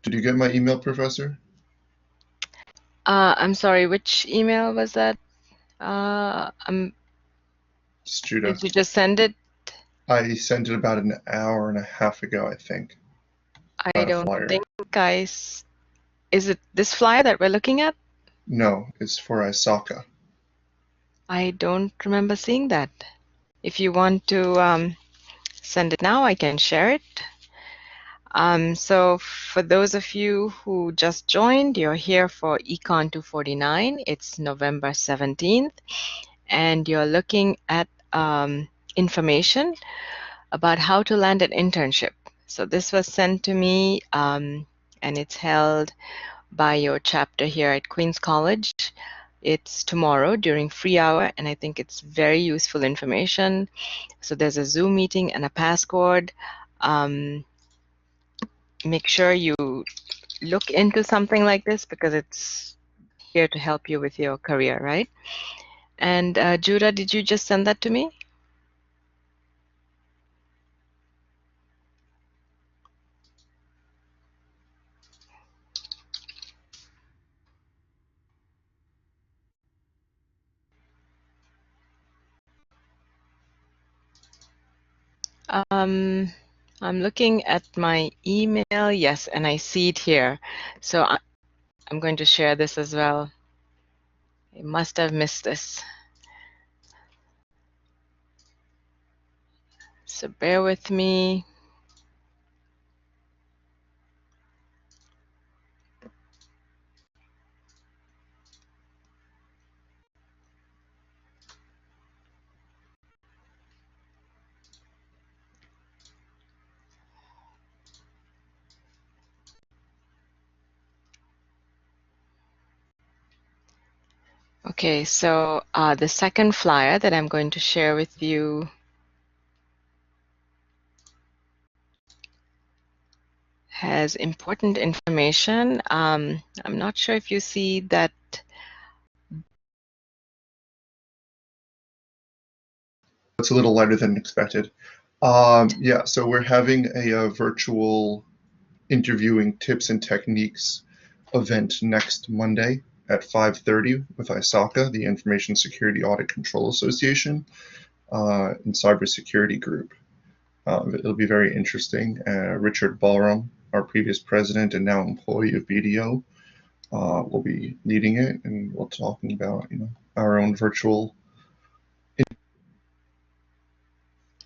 Did you get my email, Professor? I'm sorry, which email was that? It's Judah. Did you just send it? I sent it about an hour and a half ago, I think. I About a don't flyer. think is it this flyer that we're looking at? No, it's for Isaka. I don't remember seeing that. If you want to send it now, I can share it. So for those of you who just joined, you're here for Econ 249. It's November 17th, and you're looking at information about how to land an internship. So this was sent to me, and it's held by your chapter here at Queen's College. It's tomorrow during free hour, and I think it's very useful information. So there's a Zoom meeting and a passcode. Make sure you look into something like this because it's here to help you with your career, right? And Judah, did you just send that to me? I'm looking at my email, yes, and I see it here. So I'm going to share this as well. I must have missed this. So bear with me. Okay, so the second flyer that I'm going to share with you has important information. I'm not sure if you see that. It's a little lighter than expected. Yeah, so we're having a virtual interviewing tips and techniques event next Monday at 5:30 with ISACA, the Information Security Audit Control Association, and Cybersecurity Group. It'll be very interesting. Richard Ballrum, our previous president and now employee of BDO, will be leading it, and we'll talking about our own virtual.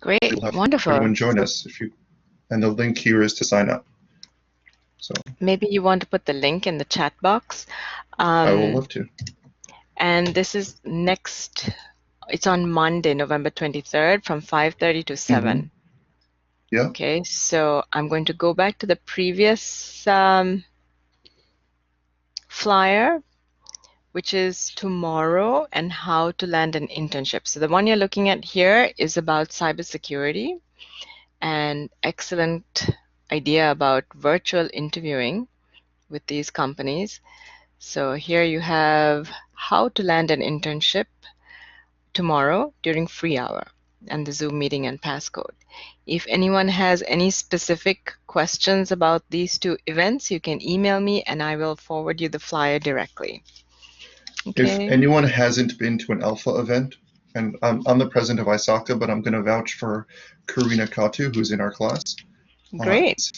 Great, We'll have wonderful. everyone join So us if you, and the link here is to sign up. So maybe you want to put the link in the chat box. I will love to. And this is it's on Monday, November 23rd from 5:30 to 7. Yeah. Okay, so I'm going to go back to the previous flyer, which is tomorrow and how to land an internship. So the one you're looking at here is about cybersecurity and excellent idea about virtual interviewing with these companies. So here you have how to land an internship tomorrow during free hour and the Zoom meeting and passcode. If anyone has any specific questions about these two events, you can email me and I will forward you the flyer directly. If Okay, anyone hasn't been to an alpha event, and I'm the president of ISACA, but I'm going to vouch for Karina Katu, who's in our class. great.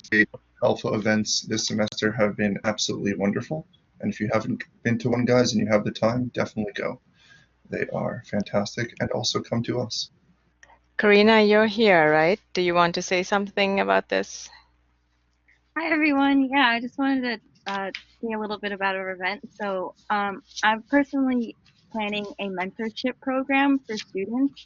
Alpha events this semester have been absolutely wonderful. And if you haven't been to one, guys, and you have the time, definitely go. They are fantastic, and also come to us. Karina, you're here, right? Do you want to say something about this? Hi everyone. Yeah, I just wanted to say a little bit about our event. So I'm personally planning a mentorship program for students,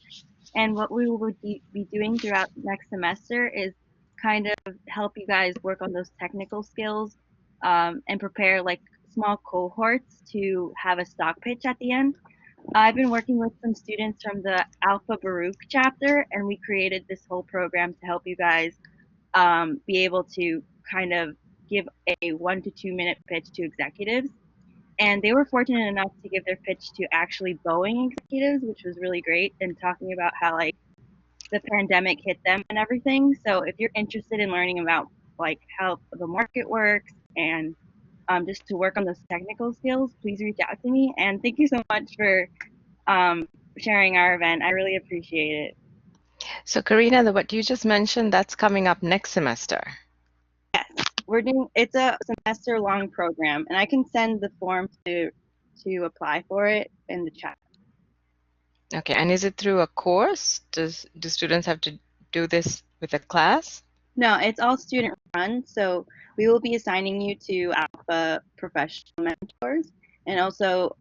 and what we will be doing throughout next semester is kind of help you guys work on those technical skills and prepare like small cohorts to have a stock pitch at the end. I've been working with some students from the Alpha Baruch chapter, and we created this whole program to help you guys be able to kind of give a 1 to 2 minute pitch to executives. And they were fortunate enough to give their pitch to actually Boeing executives, which was really great, and talking about how like the pandemic hit them and everything. So if you're interested in learning about like how the market works, and just to work on those technical skills, please reach out to me. And thank you so much for sharing our event. I really appreciate it. So Karina, what you just mentioned, that's coming up next semester. Yes, it's a semester long program, and I can send the form to apply for it in the chat. Okay, and is it through a course? Do students have to do this with a class? No, it's all student run. So we will be assigning you to Alpha professional mentors, and also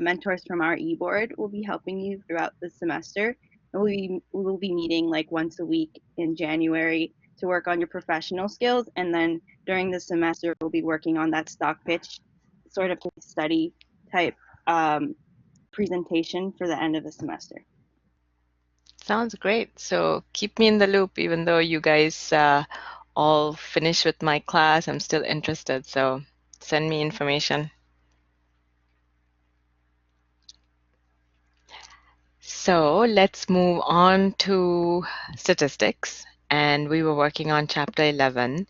mentors from our e-board will be helping you throughout the semester. And we will be meeting like once a week in January to work on your professional skills, and then during the semester we'll be working on that stock pitch sort of case study type presentation for the end of the semester. Sounds great. So keep me in the loop, even though you guys all finish with my class. I'm still interested, so send me information. So let's move on to statistics, and we were working on chapter 11.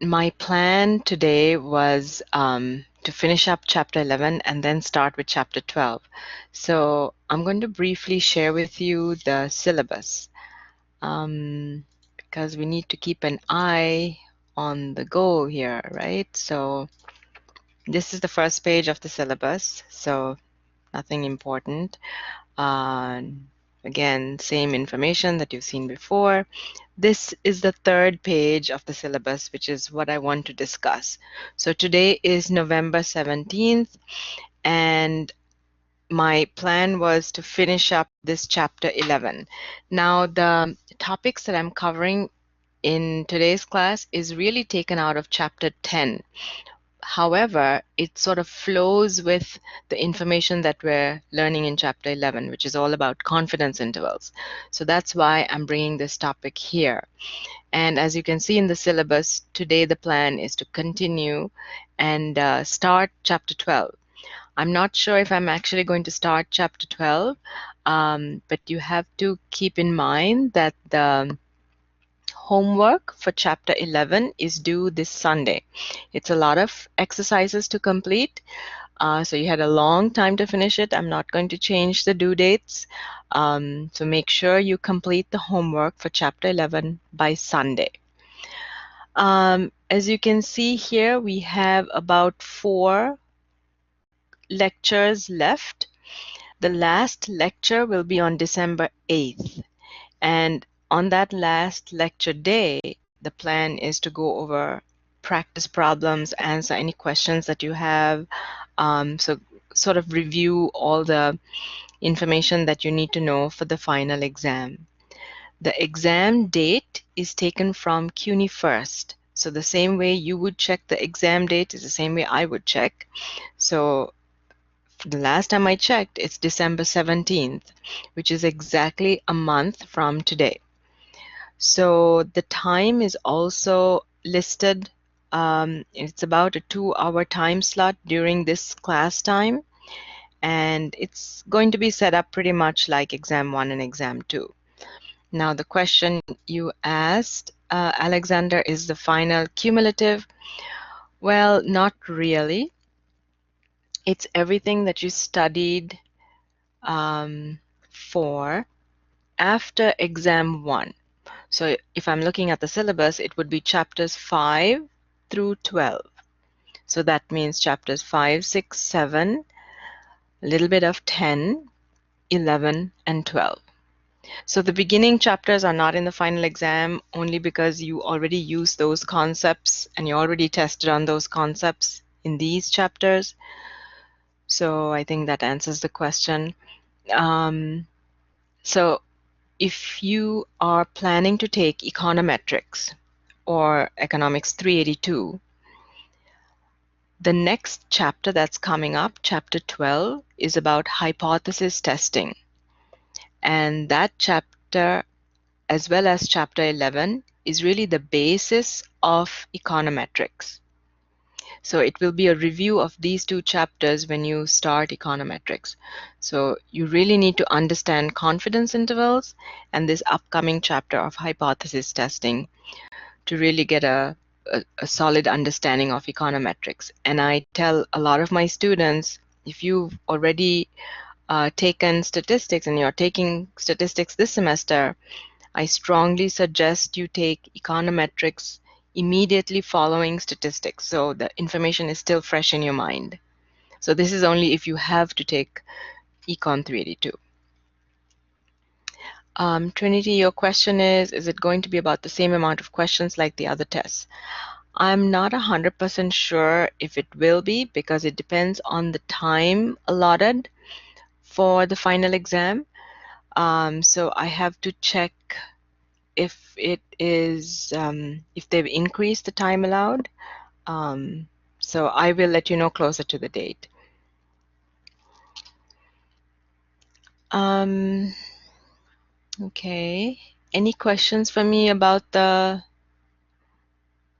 My plan today was to finish up chapter 11 and then start with chapter 12. So I'm going to briefly share with you the syllabus because we need to keep an eye on the goal here, right? So this is the first page of the syllabus, so nothing important. Again, same information that you've seen before. This is the third page of the syllabus, which is what I want to discuss. So today is November 17th, and my plan was to finish up this chapter 11. Now, the topics that I'm covering in today's class is really taken out of chapter 10. However, it sort of flows with the information that we're learning in chapter 11, which is all about confidence intervals. So that's why I'm bringing this topic here. And as you can see in the syllabus, today the plan is to continue and start chapter 12. I'm not sure if I'm actually going to start chapter 12, but you have to keep in mind that the homework for chapter 11 is due this Sunday. It's a lot of exercises to complete, so you had a long time to finish it. I'm not going to change the due dates, so make sure you complete the homework for chapter 11 by Sunday. As you can see here, we have about 4 lectures left. The last lecture will be on December 8th. And on that last lecture day, the plan is to go over practice problems, answer any questions that you have. So sort of review all the information that you need to know for the final exam. The exam date is taken from CUNY first. So the same way you would check the exam date is the same way I would check. So the last time I checked, it's December 17th, which is exactly a month from today. So the time is also listed. It's about a 2-hour time slot during this class time, and it's going to be set up pretty much like exam 1 and exam 2. Now the question you asked, Alexander, is the final cumulative? Well, not really. It's everything that you studied for after exam 1. So if I'm looking at the syllabus, it would be chapters 5 through 12. So that means chapters 5, 6, 7, a little bit of 10, 11, and 12. So the beginning chapters are not in the final exam only because you already used those concepts and you already tested on those concepts in these chapters. So I think that answers the question. So if you are planning to take econometrics or economics 382, the next chapter that's coming up, chapter 12, is about hypothesis testing. And that chapter, as well as chapter 11, is really the basis of econometrics. So it will be a review of these two chapters when you start econometrics. So you really need to understand confidence intervals and this upcoming chapter of hypothesis testing to really get a solid understanding of econometrics. And I tell a lot of my students, if you've already taken statistics and you're taking statistics this semester, I strongly suggest you take econometrics immediately following statistics so the information is still fresh in your mind. So this is only if you have to take Econ 382. Trinity, your question is it going to be about the same amount of questions like the other tests? I'm not 100% sure if it will be because it depends on the time allotted for the final exam. So I have to check if it is, if they've increased the time allowed. So I will let you know closer to the date. Okay. Any questions for me about the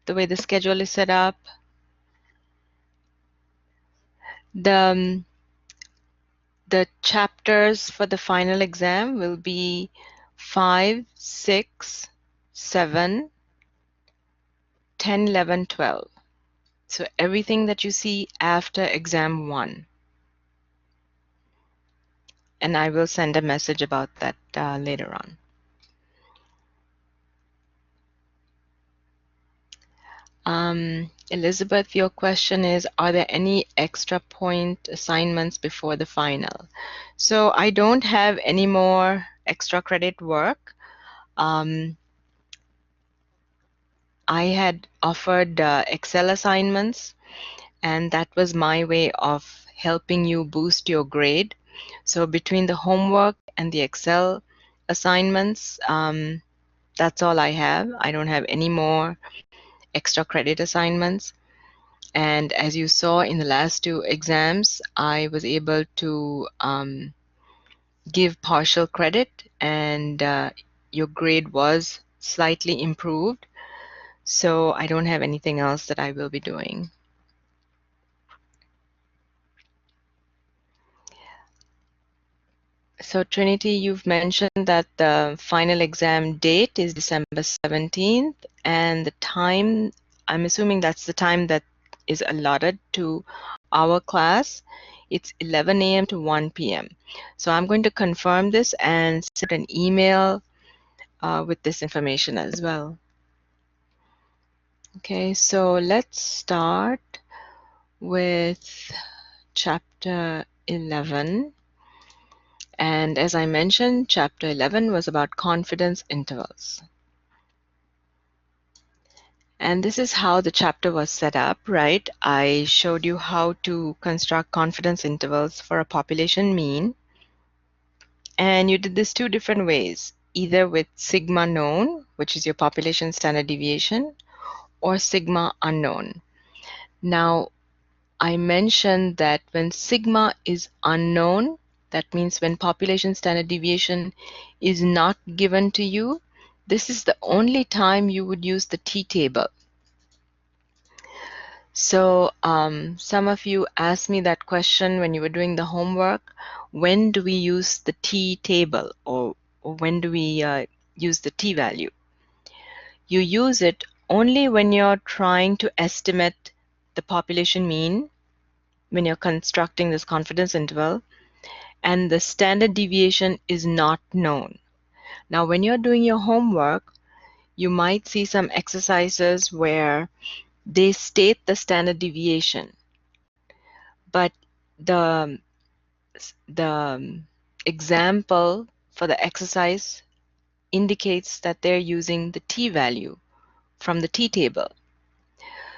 way the schedule is set up? The chapters for the final exam will be 5, 6, 7, 10, 11, 12. So everything that you see after exam 1. And I will send a message about that later on. Elizabeth, your question is, are there any extra point assignments before the final? So I don't have any more extra credit work. I had offered Excel assignments, and that was my way of helping you boost your grade. So between the homework and the Excel assignments, that's all I have. I don't have any more extra credit assignments. And as you saw in the last two exams, I was able to give partial credit, and your grade was slightly improved. So I don't have anything else that I will be doing. So Trinity, you've mentioned that the final exam date is December 17th, and the time, I'm assuming that's the time that is allotted to our class. It's 11 a.m. to 1 p.m. So I'm going to confirm this and send an email with this information as well. Okay, so let's start with chapter 11. And as I mentioned, chapter 11 was about confidence intervals. And this is how the chapter was set up, right? I showed you how to construct confidence intervals for a population mean. And you did this two different ways, either with sigma known, which is your population standard deviation, or sigma unknown. Now, I mentioned that when sigma is unknown, that means when population standard deviation is not given to you, this is the only time you would use the t-table. So some of you asked me that question when you were doing the homework. When do we use the t-table, or when do we use the t-value? You use it only when you're trying to estimate the population mean, when you're constructing this confidence interval, and the standard deviation is not known. Now, when you're doing your homework, you might see some exercises where they state the standard deviation, but the example for the exercise indicates that they're using the t-value from the t-table.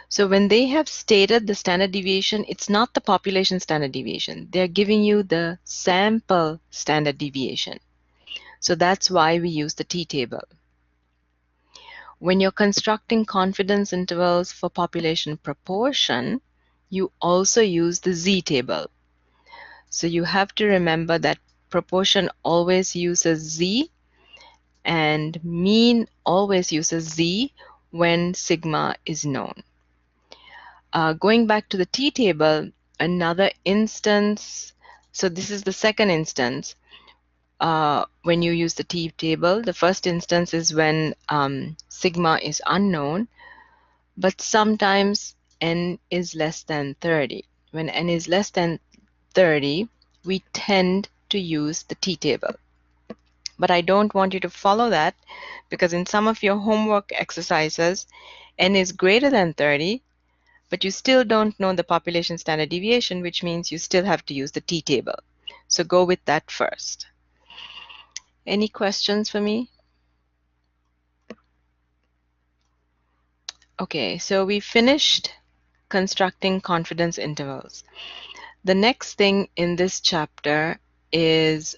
So when they have stated the standard deviation, it's not the population standard deviation. They're giving you the sample standard deviation. So that's why we use the t-table. When you're constructing confidence intervals for population proportion, you also use the z-table. So you have to remember that proportion always uses z and mean always uses z when sigma is known. Going back to the t-table, another instance, so this is the second instance when you use the t-table. The first instance is when sigma is unknown, but sometimes n is less than 30. When n is less than 30, we tend to use the t-table. But I don't want you to follow that, because in some of your homework exercises, n is greater than 30, but you still don't know the population standard deviation, which means you still have to use the t-table. So go with that first. Any questions for me? Okay, so we finished constructing confidence intervals. The next thing in this chapter is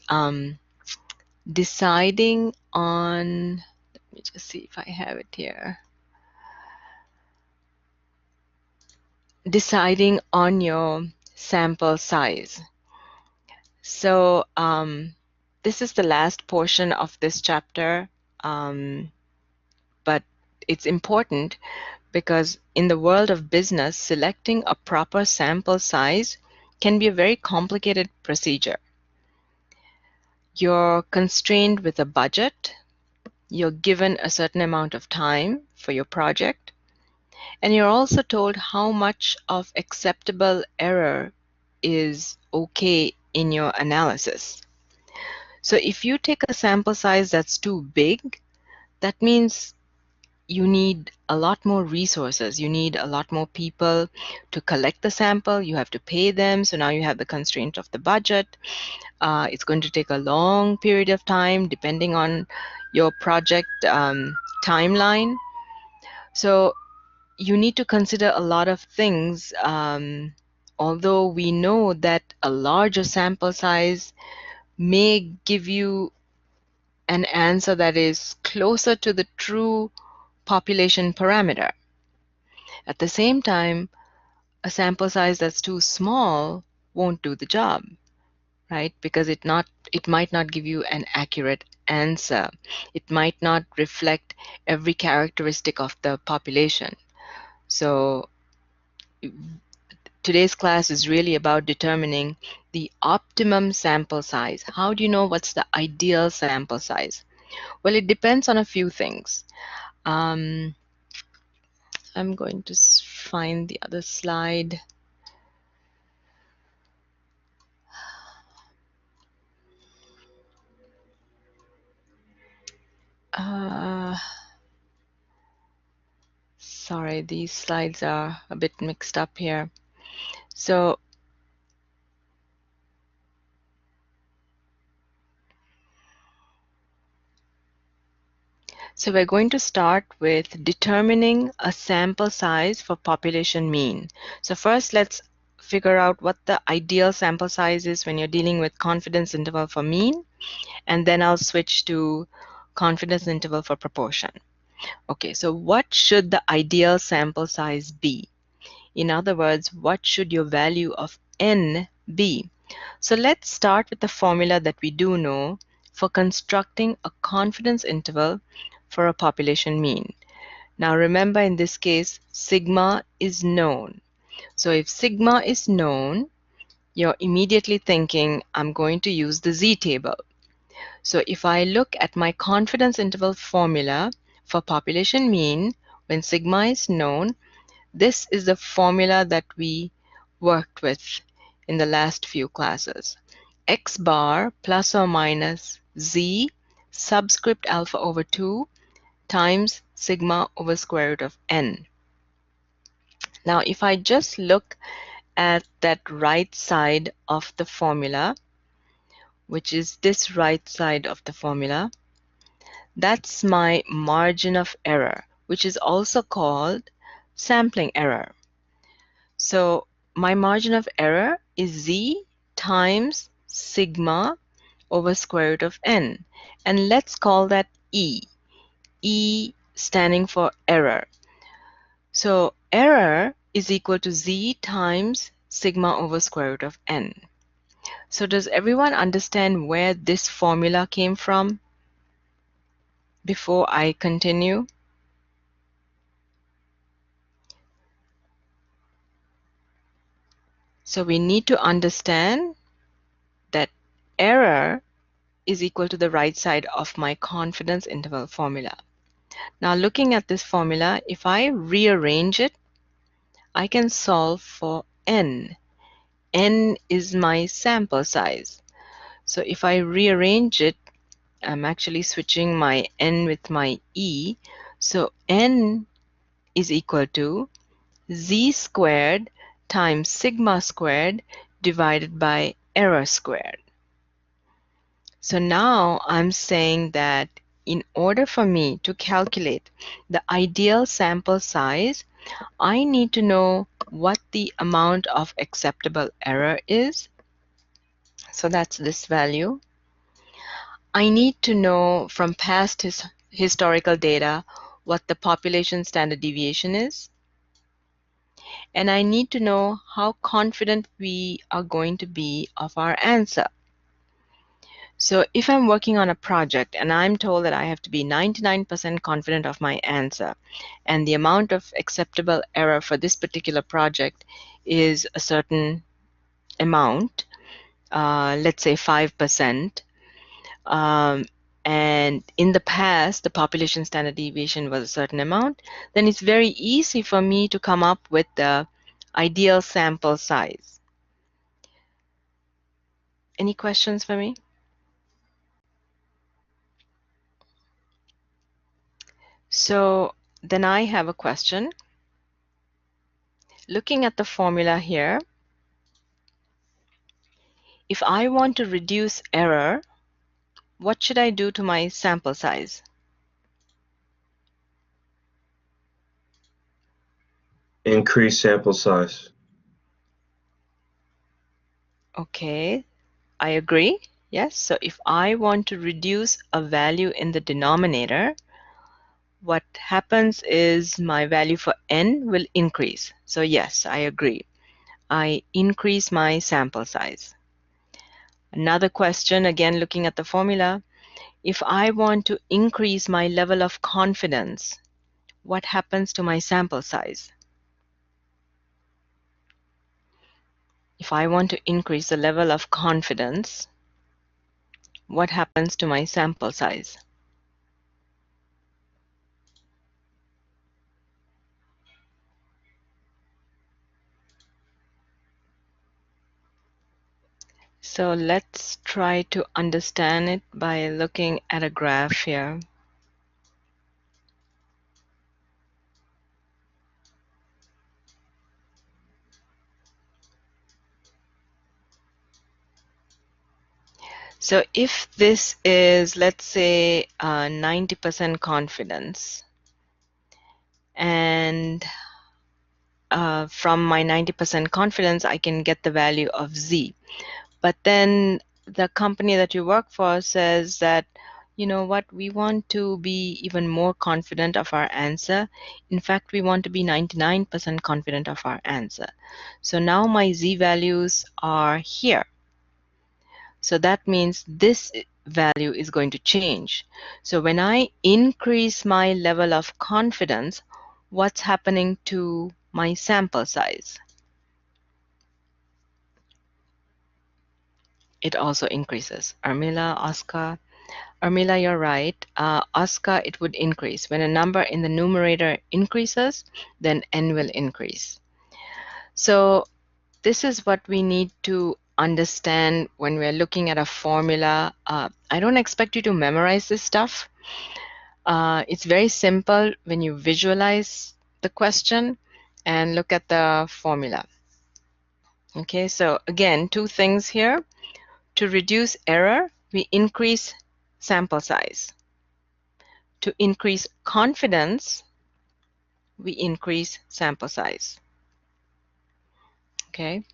deciding on, let me just see if I have it here. Deciding on your sample size. So this is the last portion of this chapter, but it's important because in the world of business, selecting a proper sample size can be a very complicated procedure. You're constrained with a budget, you're given a certain amount of time for your project, and you're also told how much of acceptable error is okay in your analysis. So if you take a sample size that's too big, that means you need a lot more resources. You need a lot more people to collect the sample. You have to pay them. So now you have the constraint of the budget. It's going to take a long period of time depending on your project timeline. So you need to consider a lot of things. Although we know that a larger sample size may give you an answer that is closer to the true population parameter. At the same time, a sample size that's too small won't do the job, right? Because it might not give you an accurate answer. It might not reflect every characteristic of the population. So today's class is really about determining the optimum sample size. How do you know what's the ideal sample size? Well, it depends on a few things. I'm going to find the other slide. Sorry, these slides are a bit mixed up here. So we're going to start with determining a sample size for population mean. So first, let's figure out what the ideal sample size is when you're dealing with confidence interval for mean, and then I'll switch to confidence interval for proportion. Okay, so what should the ideal sample size be? In other words, what should your value of n be? So let's start with the formula that we do know for constructing a confidence interval for a population mean. Now remember, in this case, sigma is known. So if sigma is known, you're immediately thinking, I'm going to use the z-table. So if I look at my confidence interval formula for population mean, when sigma is known, this is the formula that we worked with in the last few classes. X bar plus or minus z subscript alpha over 2 times sigma over square root of n. Now, if I just look at that right side of the formula, which is this right side of the formula, that's my margin of error, which is also called sampling error. So my margin of error is z times sigma over square root of n. And let's call that E. E standing for error. So error is equal to z times sigma over square root of n. So does everyone understand where this formula came from before I continue? So we need to understand that error is equal to the right side of my confidence interval formula. Now looking at this formula, if I rearrange it, I can solve for n. N is my sample size. So if I rearrange it, I'm actually switching my n with my e. So n is equal to z squared times sigma squared divided by error squared. So now I'm saying that in order for me to calculate the ideal sample size, I need to know what the amount of acceptable error is. So that's this value. I need to know from past historical data what the population standard deviation is. And I need to know how confident we are going to be of our answer. So if I'm working on a project and I'm told that I have to be 99% confident of my answer, and the amount of acceptable error for this particular project is a certain amount, let's say 5%, and in the past the population standard deviation was a certain amount, then it's very easy for me to come up with the ideal sample size. Any questions for me? So then I have a question. Looking at the formula here, if I want to reduce error, what should I do to my sample size? Increase sample size. Okay, I agree. Yes, so if I want to reduce a value in the denominator, what happens is my value for n will increase. So yes, I agree. I increase my sample size. Another question, again looking at the formula, if I want to increase my level of confidence, what happens to my sample size? If I want to increase the level of confidence, what happens to my sample size? So let's try to understand it by looking at a graph here. So if this is, let's say, 90% confidence, and from my 90% confidence, I can get the value of z. But then the company that you work for says that, you know what, we want to be even more confident of our answer. In fact, we want to be 99% confident of our answer. So now my z values are here. So that means this value is going to change. So when I increase my level of confidence, what's happening to my sample size? It also increases. Armila, Oscar. Armila, you're right. Oscar, it would increase. When a number in the numerator increases, then n will increase. So this is what we need to understand when we're looking at a formula. I don't expect you to memorize this stuff. It's very simple when you visualize the question and look at the formula. Okay, so again, two things here. To reduce error, we increase sample size. To increase confidence, we increase sample size. Okay,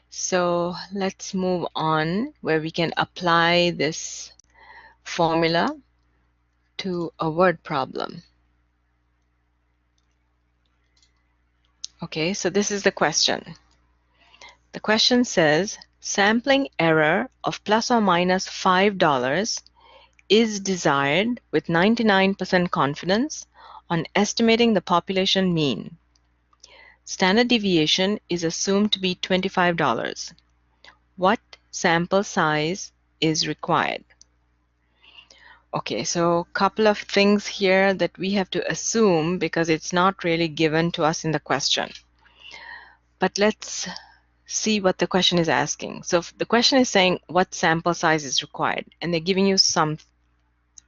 so let's move on where we can apply this formula to a word problem. Okay, so this is the question. The question says, sampling error of plus or minus $5 is desired with 99% confidence on estimating the population mean. Standard deviation is assumed to be $25. What sample size is required? Okay, so a couple of things here that we have to assume because it's not really given to us in the question. But let's see what the question is asking. So the question is saying what sample size is required, and they're giving you some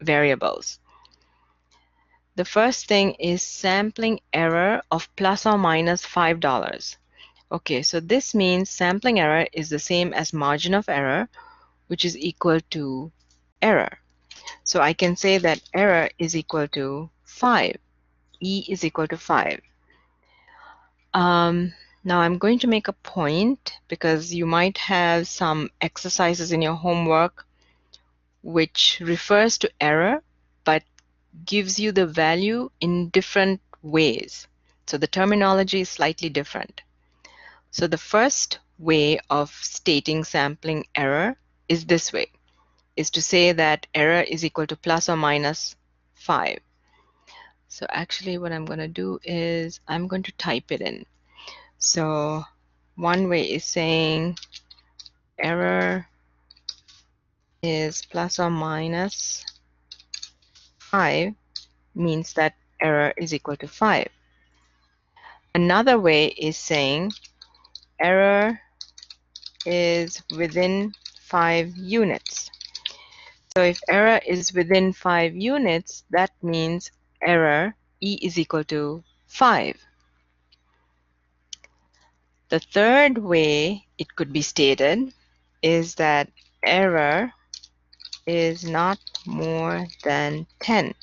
variables. The first thing is sampling error of plus or minus $5. Okay, so this means sampling error is the same as margin of error, which is equal to error. So I can say that error is equal to 5. E is equal to 5. Now I'm going to make a point because you might have some exercises in your homework which refers to error but gives you the value in different ways. So the terminology is slightly different. So the first way of stating sampling error is this way, is to say that error is equal to plus or minus 5. So actually what I'm going to do is I'm going to type it in. So one way is saying error is plus or minus 5 means that error is equal to 5. Another way is saying error is within 5 units. So if error is within 5 units, that means error E is equal to 5. The third way it could be stated is that error is not more than 10,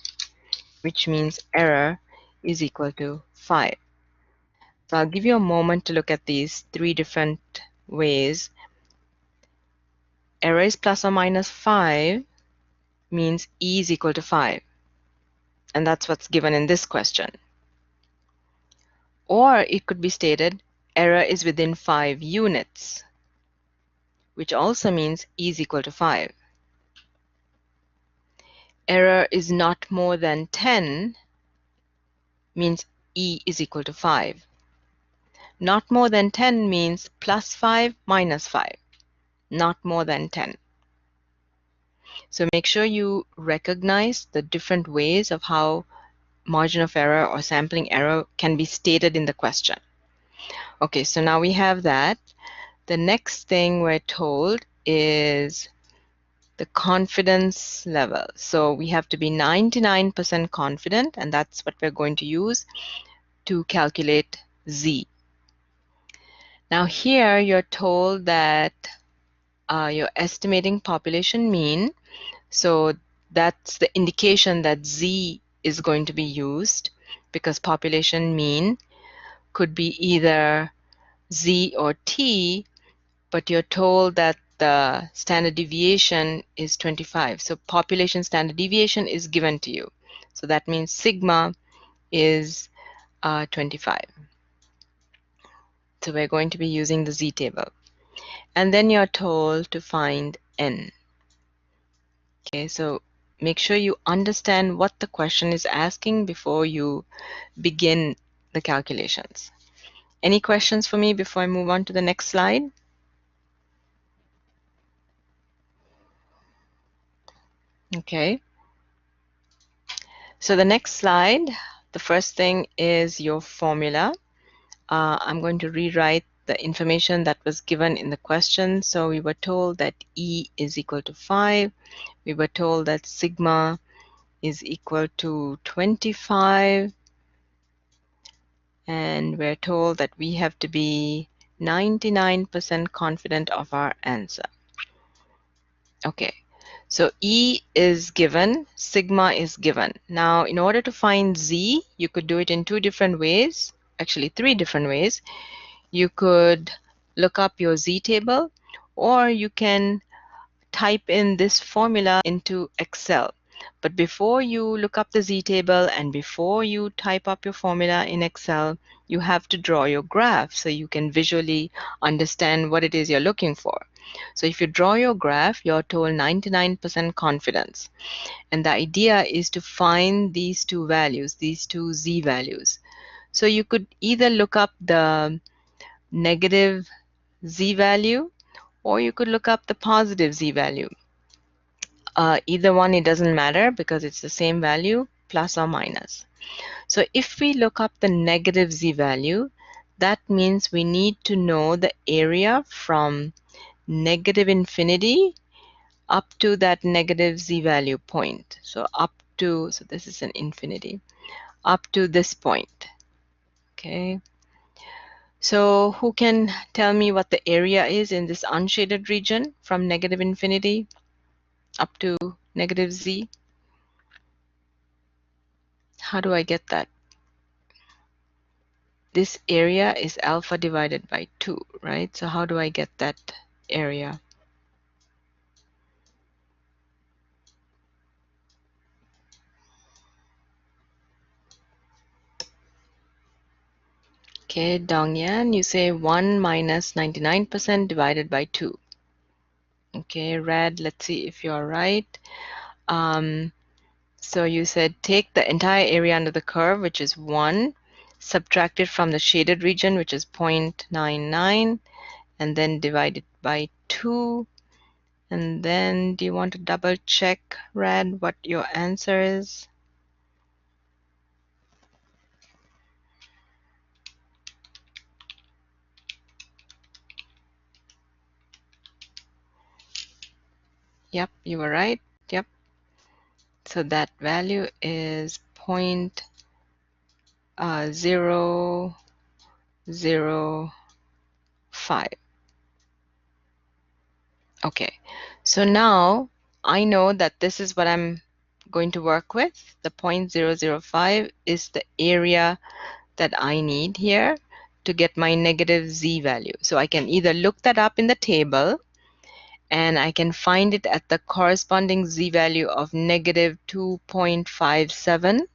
which means error is equal to 5. So I'll give you a moment to look at these 3 different ways. Error is plus or minus 5 means E is equal to 5. And that's what's given in this question. Or it could be stated error is within 5 units, which also means E is equal to 5. Error is not more than 10 means E is equal to 5. Not more than 10 means plus 5 minus 5, not more than 10. So make sure you recognize the different ways of how margin of error or sampling error can be stated in the question. Okay, so now we have that. The next thing we're told is the confidence level. So we have to be 99% confident, and that's what we're going to use to calculate Z. Now here you're told that you're estimating population mean. So that's the indication that Z is going to be used because population mean could be either Z or T, but you're told that the standard deviation is 25. So population standard deviation is given to you. So that means sigma is 25. So we're going to be using the Z table. And then you're told to find N. Okay, so make sure you understand what the question is asking before you begin the calculations. Any questions for me before I move on to the next slide? Okay. So the next slide, the first thing is your formula. I'm going to rewrite the information that was given in the question. So we were told that E is equal to 5. We were told that sigma is equal to 25. And we're told that we have to be 99% confident of our answer. Okay, so E is given, sigma is given. Now, in order to find Z, you could do it in 2 different ways, actually 3 different ways. You could look up your Z table, or you can type in this formula into Excel. But before you look up the Z table and before you type up your formula in Excel, you have to draw your graph so you can visually understand what it is you're looking for. So if you draw your graph, you're told 99% confidence. And the idea is to find these 2 values, these 2 Z values. So you could either look up the negative z-value, or you could look up the positive z-value. Either one, it doesn't matter because it's the same value, plus or minus. So if we look up the negative z-value, that means we need to know the area from negative infinity up to that negative z-value point. So so this is an infinity, up to this point. Okay. So who can tell me what the area is in this unshaded region from negative infinity up to negative z? How do I get that? This area is alpha divided by 2, right? So how do I get that area? Okay, Dongyan, you say 1 minus 99% divided by 2. Okay, Red, let's see if you're right. So you said take the entire area under the curve, which is 1, subtract it from the shaded region, which is 0.99, and then divide it by 2. And then do you want to double check, Red, what your answer is? Yep, you were right. Yep. So that value is 0.005. Okay, so now I know that this is what I'm going to work with. The 0.005 is the area that I need here to get my negative z value. So I can either look that up in the table, and I can find it at the corresponding z value of negative 2.57,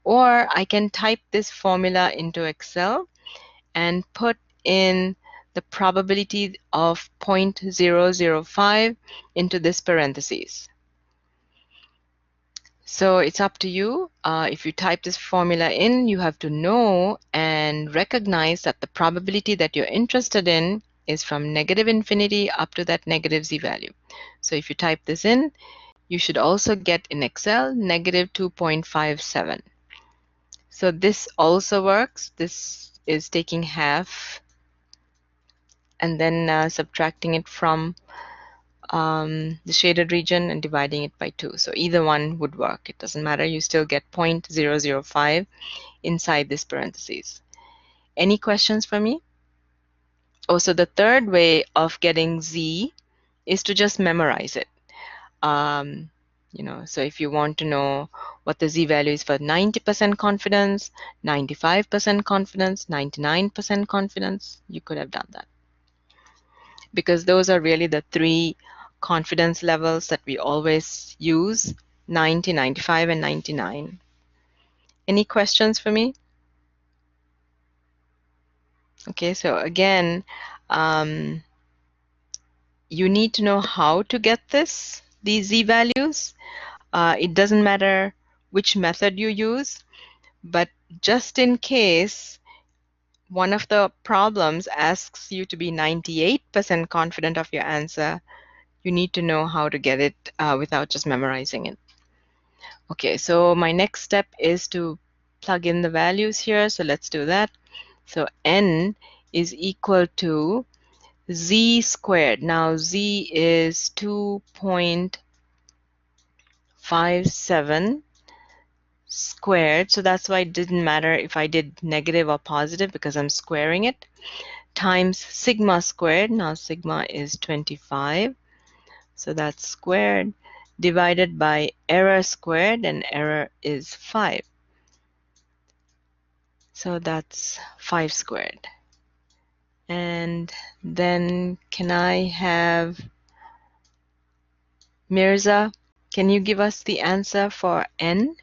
or I can type this formula into Excel and put in the probability of 0.005 into this parentheses. So it's up to you. If you type this formula in, you have to know and recognize that the probability that you're interested in is from negative infinity up to that negative z value. So if you type this in, you should also get in Excel negative 2.57. So this also works. This is taking half and then subtracting it from the shaded region and dividing it by 2. So either one would work. It doesn't matter. You still get 0.005 inside this parentheses. Any questions for me? Also, the third way of getting z is to just memorize it. So if you want to know what the z value is for 90% confidence, 95% confidence, 99% confidence, you could have done that. Because those are really the 3 confidence levels that we always use: 90, 95, and 99. Any questions for me? Okay, so again, you need to know how to get these z values. It doesn't matter which method you use, but just in case one of the problems asks you to be 98% confident of your answer, you need to know how to get it without just memorizing it. Okay, so my next step is to plug in the values here. So let's do that. So n is equal to z squared. Now z is 2.57 squared. So that's why it didn't matter if I did negative or positive because I'm squaring it, times sigma squared. Now sigma is 25. So that's squared, divided by error squared, and error is 5. So that's 5 squared. And then can I have Mirza? Can you give us the answer for n?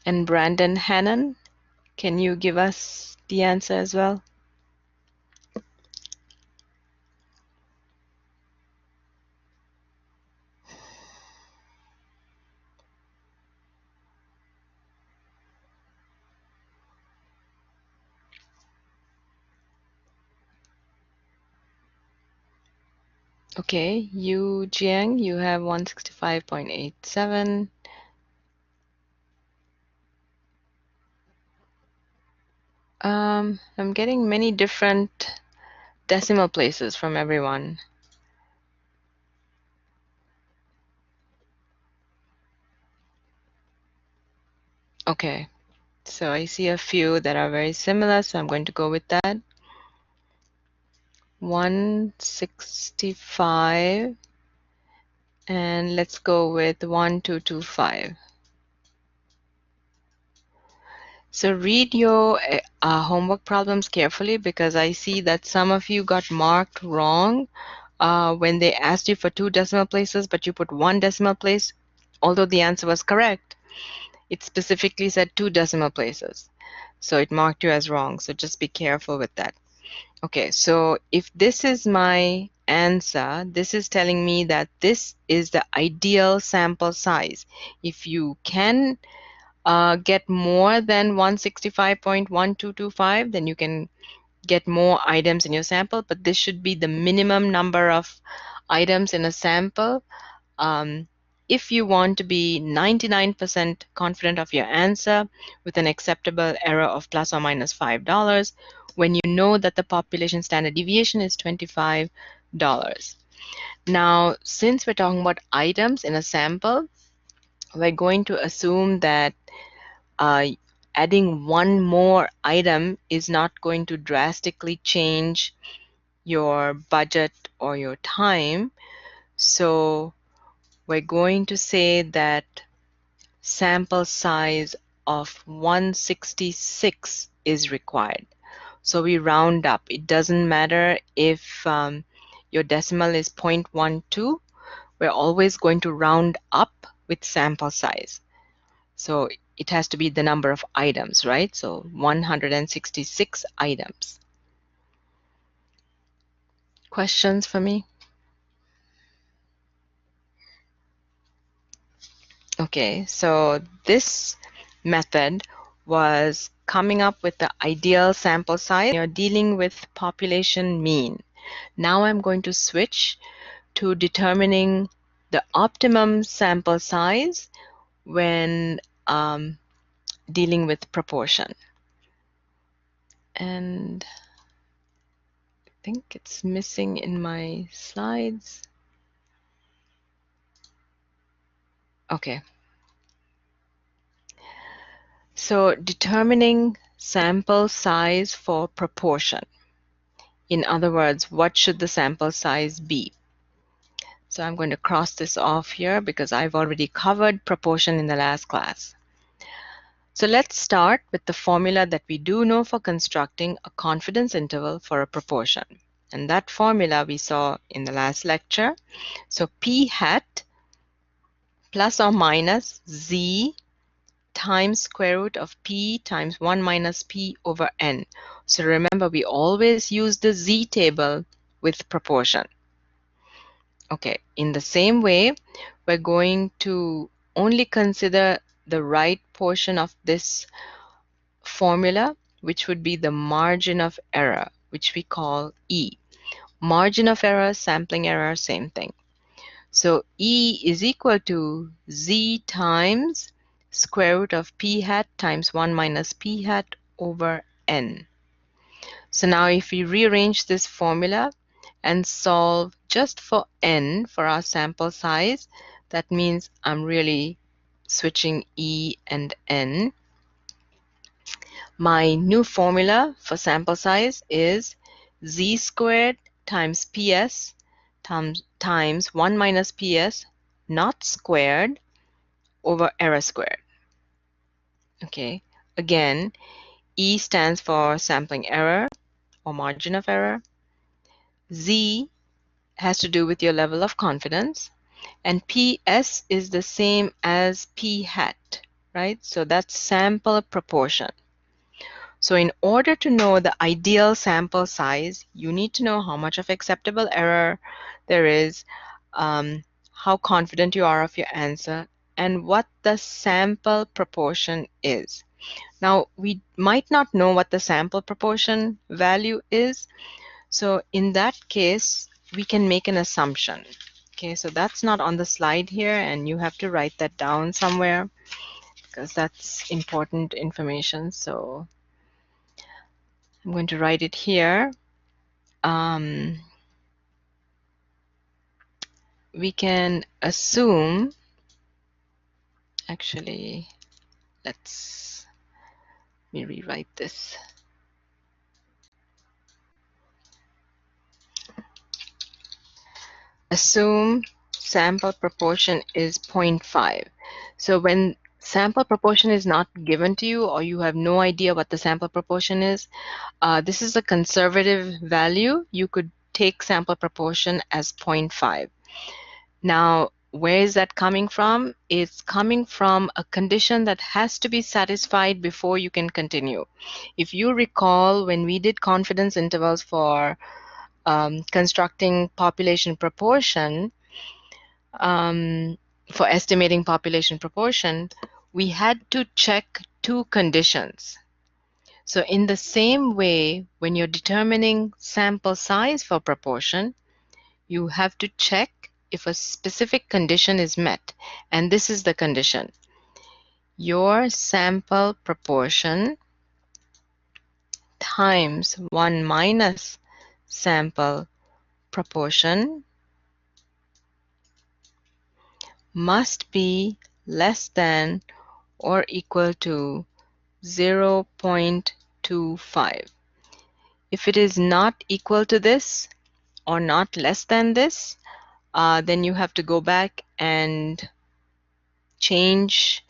And Brandon Hannon, can you give us the answer as well? Okay, you, Jiang, you have 165.87. I'm getting many different decimal places from everyone. Okay, so I see a few that are very similar, so I'm going to go with that. 165, and let's go with 1225. So read your homework problems carefully, because I see that some of you got marked wrong when they asked you for 2 decimal places, but you put 1 decimal place. Although the answer was correct, it specifically said 2 decimal places. So it marked you as wrong. So just be careful with that. Okay, so if this is my answer, this is telling me that this is the ideal sample size. If you can get more than 165.1225, then you can get more items in your sample, but this should be the minimum number of items in a sample. If you want to be 99% confident of your answer with an acceptable error of plus or minus $5, when you know that the population standard deviation is $25. Now, since we're talking about items in a sample, we're going to assume that uh, adding one more item is not going to drastically change your budget or your time. So we're going to say that sample size of 166 is required. So we round up. It doesn't matter if your decimal is 0.12. We're always going to round up with sample size. So it has to be the number of items, right? So 166 items. Questions for me? Okay, so this method was coming up with the ideal sample size. You're dealing with population mean. Now I'm going to switch to determining the optimum sample size when dealing with proportion. And I think it's missing in my slides. Okay. So determining sample size for proportion. In other words, what should the sample size be? So I'm going to cross this off here because I've already covered proportion in the last class. So let's start with the formula that we do know for constructing a confidence interval for a proportion. And that formula we saw in the last lecture. So p hat plus or minus z times square root of p times 1 minus p over n. So remember, we always use the z table with proportion. Okay, in the same way, we're going to only consider the right portion of this formula, which would be the margin of error, which we call E. Margin of error, sampling error, same thing. So E is equal to Z times square root of p hat times 1 minus p hat over n. So now if we rearrange this formula and solve just for n for our sample size, that means I'm really switching E and n. My new formula for sample size is z squared times ps times 1 minus ps not squared over error squared. Okay, again, E stands for sampling error or margin of error. Z has to do with your level of confidence, and PS is the same as P hat, right? So that's sample proportion. So in order to know the ideal sample size, you need to know how much of acceptable error there is, how confident you are of your answer, and what the sample proportion is. Now, we might not know what the sample proportion value is. So in that case, we can make an assumption. Okay, so that's not on the slide here, and you have to write that down somewhere because that's important information. So I'm going to write it here. We can assume, actually, let me rewrite this. Assume sample proportion is 0.5. So when sample proportion is not given to you or you have no idea what the sample proportion is, this is a conservative value. You could take sample proportion as 0.5. Now, where is that coming from? It's coming from a condition that has to be satisfied before you can continue. If you recall, when we did confidence intervals for constructing population proportion, for estimating population proportion, we had to check two conditions. So in the same way, when you're determining sample size for proportion, you have to check if a specific condition is met. And this is the condition. Your sample proportion times 1 minus sample proportion must be less than or equal to 0.25. If it is not equal to this or not less than this, then you have to go back and change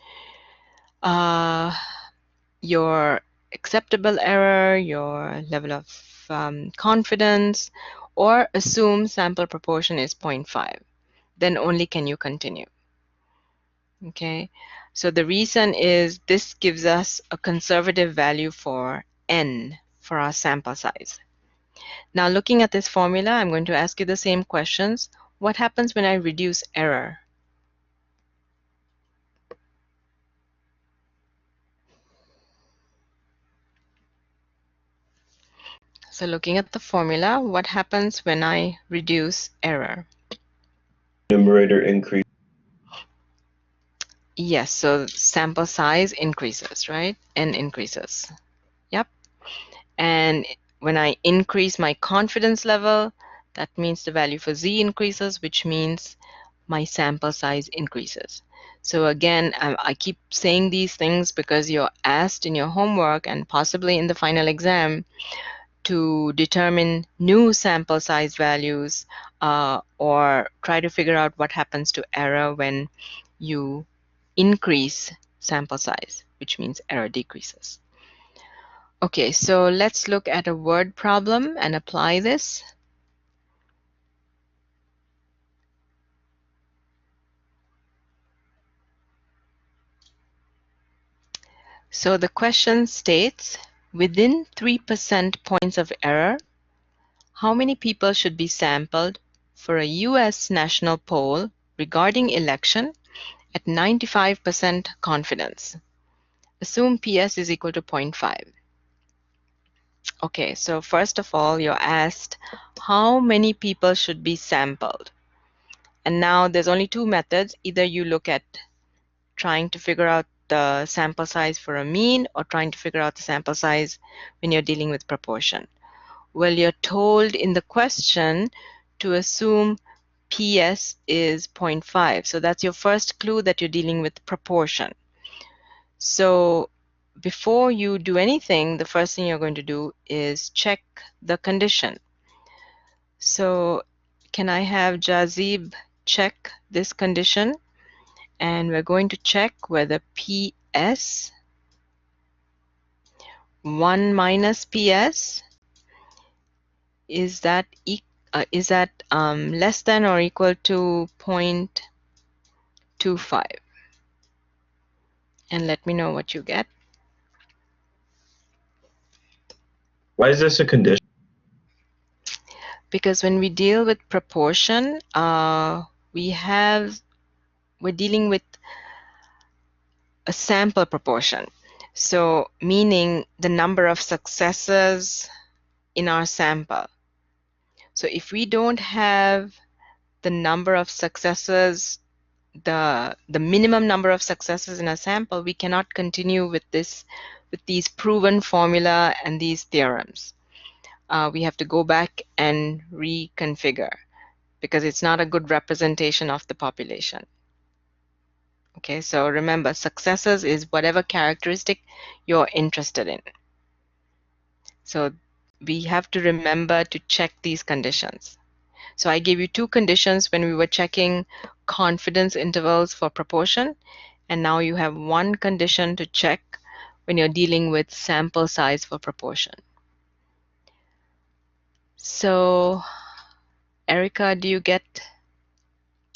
your acceptable error, your level of confidence, or assume sample proportion is 0.5. Then only can you continue. Okay, so the reason is this gives us a conservative value for n for our sample size. Now looking at this formula, I'm going to ask you the same questions. What happens when I reduce error? So looking at the formula, what happens when I reduce error? Numerator increase. Yes, so sample size increases, right? N increases. Yep. And when I increase my confidence level, that means the value for Z increases, which means my sample size increases. So again, I keep saying these things because you're asked in your homework and possibly in the final exam to determine new sample size values or try to figure out what happens to error when you increase sample size, which means error decreases. Okay, so let's look at a word problem and apply this. So the question states, within 3% points of error, how many people should be sampled for a US national poll regarding election at 95% confidence? Assume PS is equal to 0.5. Okay, so first of all, you're asked how many people should be sampled. And now there's only two methods. Either you look at trying to figure out the sample size for a mean or trying to figure out the sample size when you're dealing with proportion. Well, you're told in the question to assume PS is 0.5. So that's your first clue that you're dealing with proportion. So before you do anything, the first thing you're going to do is check the condition. So can I have Jazib check this condition? And we're going to check whether PS 1 minus PS is that less than or equal to 0.25, and let me know what you get. Why is this a condition? Because when we deal with proportion, we're dealing with a sample proportion. So meaning the number of successes in our sample. So if we don't have the number of successes, the minimum number of successes in a sample, we cannot continue with these proven formula and these theorems. We have to go back and reconfigure because it's not a good representation of the population. Okay, so remember, successes is whatever characteristic you're interested in. So we have to remember to check these conditions. So I gave you two conditions when we were checking confidence intervals for proportion, and now you have one condition to check when you're dealing with sample size for proportion. So Erica, do you get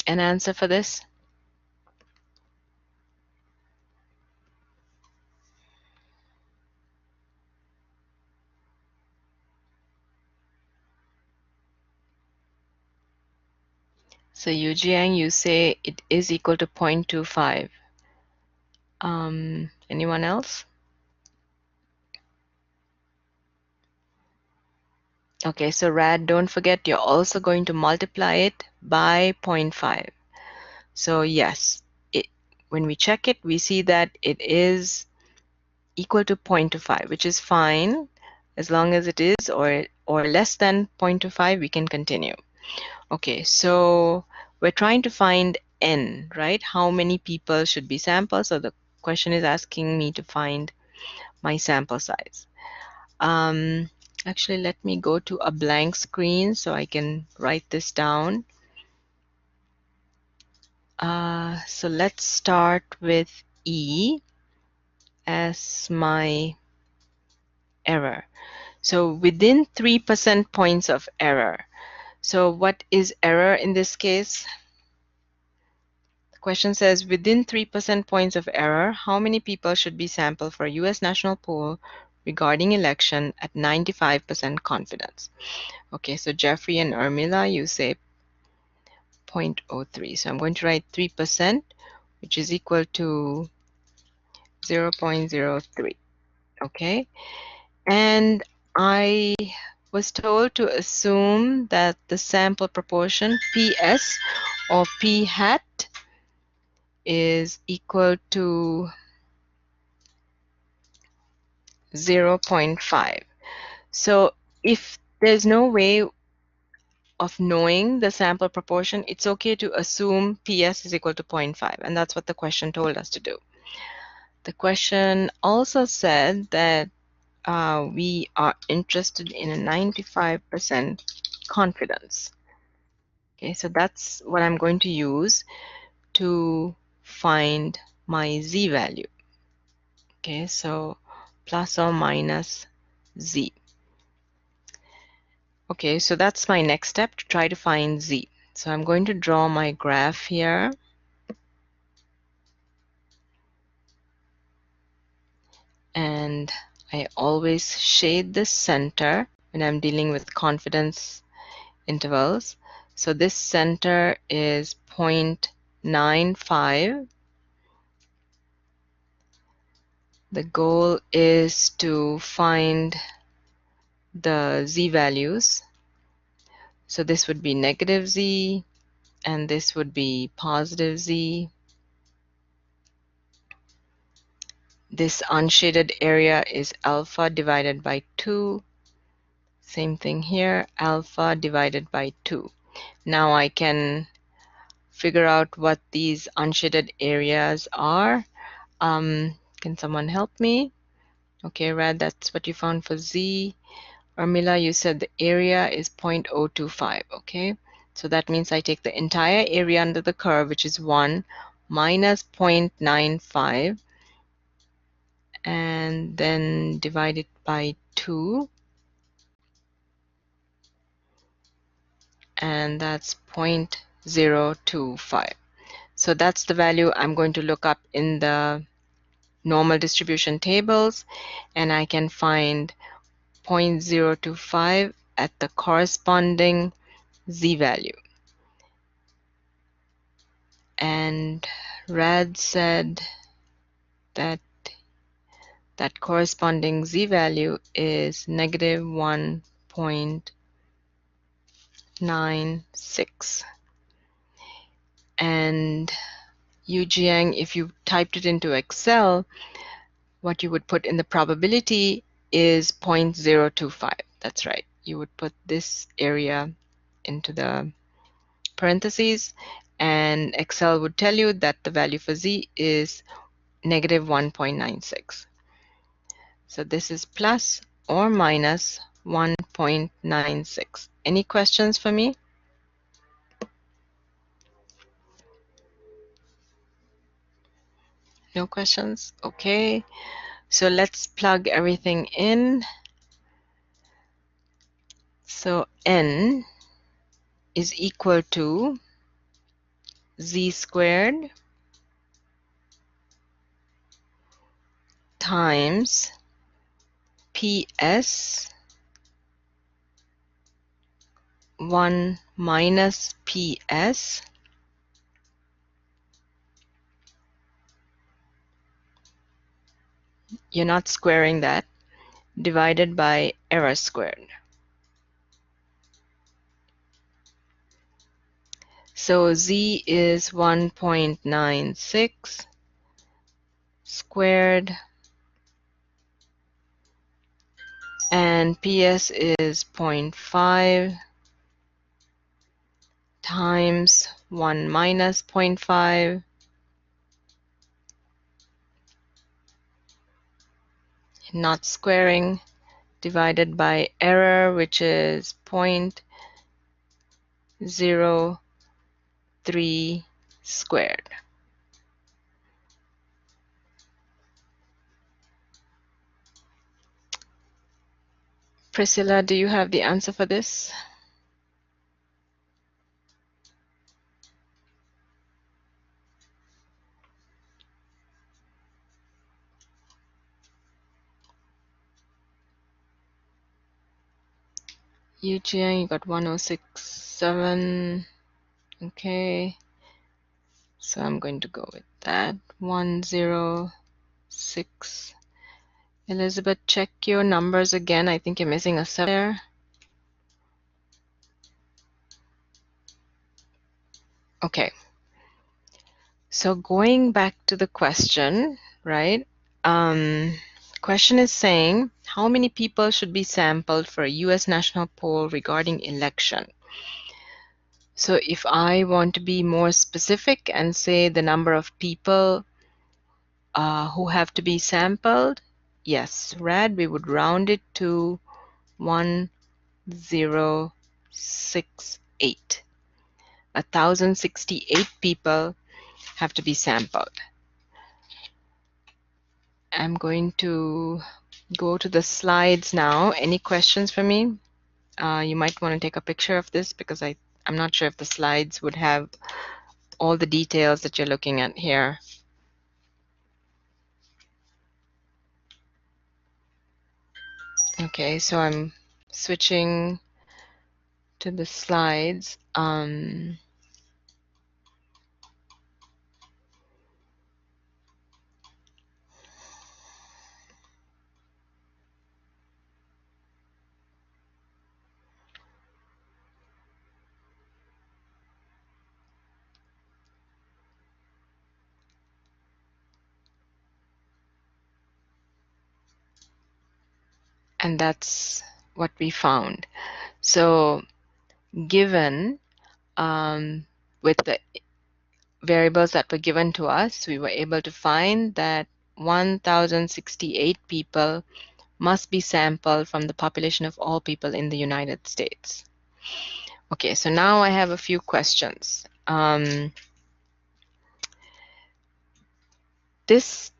an answer for this? So Yujiang, you say it is equal to 0.25. Anyone else? Okay, so Rad, don't forget you're also going to multiply it by 0.5. So yes, when we check it, we see that it is equal to 0.25, which is fine. As long as it is or less than 0.25, we can continue. Okay, so we're trying to find n, right? How many people should be sampled? So the question is asking me to find my sample size. Actually, let me go to a blank screen so I can write this down. So let's start with E as my error. So within 3% points of error. So what is error in this case? The question says within 3% points of error, how many people should be sampled for a US national poll regarding election at 95% confidence? Okay, so Jeffrey and Urmila, you say 0.03. So I'm going to write 3%, which is equal to 0.03. Okay, and I was told to assume that the sample proportion PS or P hat is equal to 0.5. So if there's no way of knowing the sample proportion, it's okay to assume PS is equal to 0.5, and that's what the question told us to do. The question also said that we are interested in a 95% confidence. Okay, so that's what I'm going to use to find my z value. Okay, so plus or minus z. Okay, so that's my next step, to try to find z. So I'm going to draw my graph here. And I always shade the center when I'm dealing with confidence intervals. So this center is 0.95. The goal is to find the z values. So this would be negative z, and this would be positive z. This unshaded area is alpha divided by 2. Same thing here, alpha divided by 2. Now I can figure out what these unshaded areas are. Can someone help me? Okay, Rad, that's what you found for Z. Urmila, you said the area is 0.025, okay? So that means I take the entire area under the curve, which is 1, minus 0.95, and then divide it by 2, and that's 0.025. So that's the value I'm going to look up in the normal distribution tables, and I can find 0.025 at the corresponding z value. And Rad said that that corresponding z value is negative 1.05. 0.96. And Yu Jiang, if you typed it into Excel, what you would put in the probability is 0.025. That's right. You would put this area into the parentheses, and Excel would tell you that the value for Z is negative 1.96. So this is plus or minus 1.96. Any questions for me? No questions? Okay. So let's plug everything in. So N is equal to Z squared times PS 1 minus PS you're not squaring that, divided by error squared. So Z is 1.96 squared and PS is 0.5 times 1 minus 0.5 not squaring, divided by error, which is 0.03 squared. Priscilla, do you have the answer for this? Eugene, you got 1067. Okay. So I'm going to go with that. 106. Elizabeth, check your numbers again. I think you're missing a 7 there. Okay. So going back to the question, right? Question is saying, how many people should be sampled for a US national poll regarding election? So if I want to be more specific and say the number of people who have to be sampled, yes, RAD, we would round it to 1068. 1068 people have to be sampled. I'm going to go to the slides now. Any questions for me? You might want to take a picture of this because I'm not sure if the slides would have all the details that you're looking at here. Okay, so I'm switching to the slides. And that's what we found. So given with the variables that were given to us, we were able to find that 1068 people must be sampled from the population of all people in the United States. Okay, so now I have a few questions. This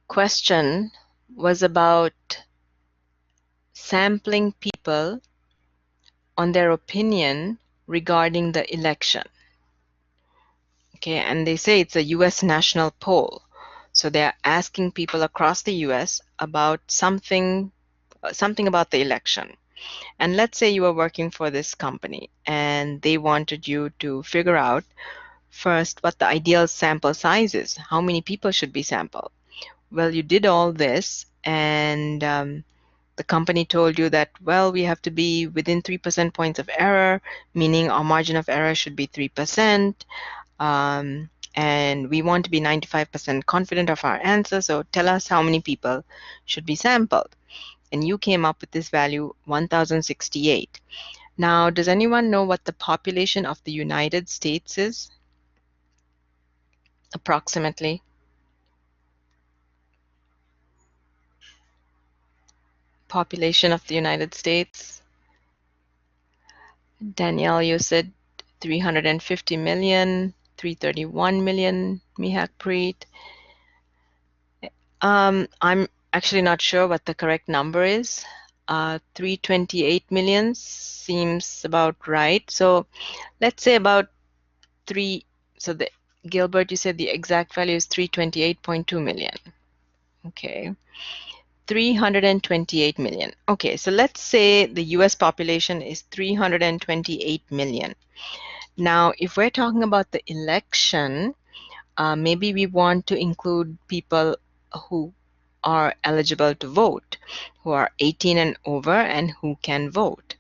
question was about sampling people on their opinion regarding the election. Okay, and they say it's a US national poll. So they're asking people across the US about something about the election. And let's say you were working for this company and they wanted you to figure out first what the ideal sample size is. How many people should be sampled? Well, you did all this and the company told you that, well, we have to be within 3% points of error, meaning our margin of error should be 3%. And we want to be 95% confident of our answer, so tell us how many people should be sampled. And you came up with this value, 1068. Now, does anyone know what the population of the United States is? Approximately. Population of the United States. Danielle, you said 350 million, 331 million, Mihak Preet. I'm actually not sure what the correct number is. 328 million seems about right. So let's say about so Gilbert, you said the exact value is 328.2 million. Okay. 328 million. Okay, so let's say the US population is 328 million. Now, if we're talking about the election, maybe we want to include people who are eligible to vote, who are 18 and over and who can vote.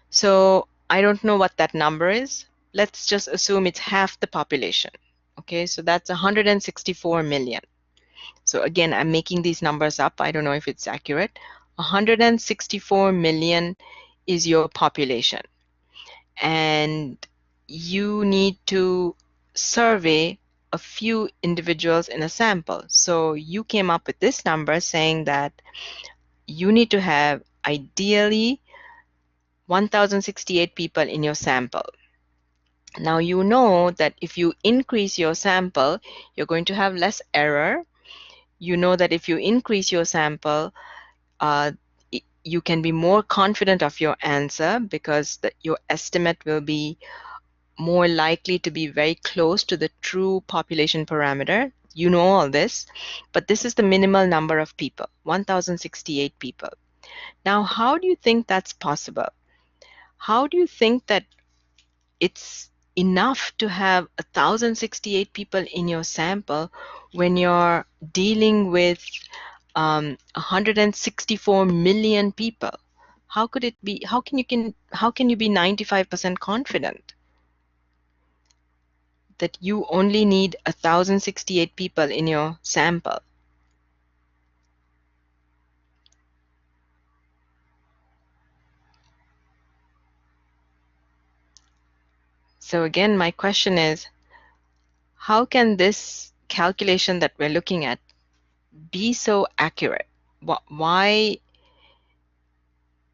So I don't know what that number is. Let's just assume it's half the population. Okay, so that's 164 million. So again, I'm making these numbers up. I don't know if it's accurate. 164 million is your population. And you need to survey a few individuals in a sample. So you came up with this number saying that you need to have ideally 1068 people in your sample. Now you know that if you increase your sample, you're going to have less error. You know that if you increase your sample, you can be more confident of your answer because your estimate will be more likely to be very close to the true population parameter. You know all this, but this is the minimal number of people, 1068 people. Now, how do you think that's possible? How do you think that it's enough to have 1068 people in your sample when you're dealing with 164 million people? How could it be? How can you be 95% confident that you only need 1068 people in your sample? So again, my question is, how can this calculation that we're looking at be so accurate? Why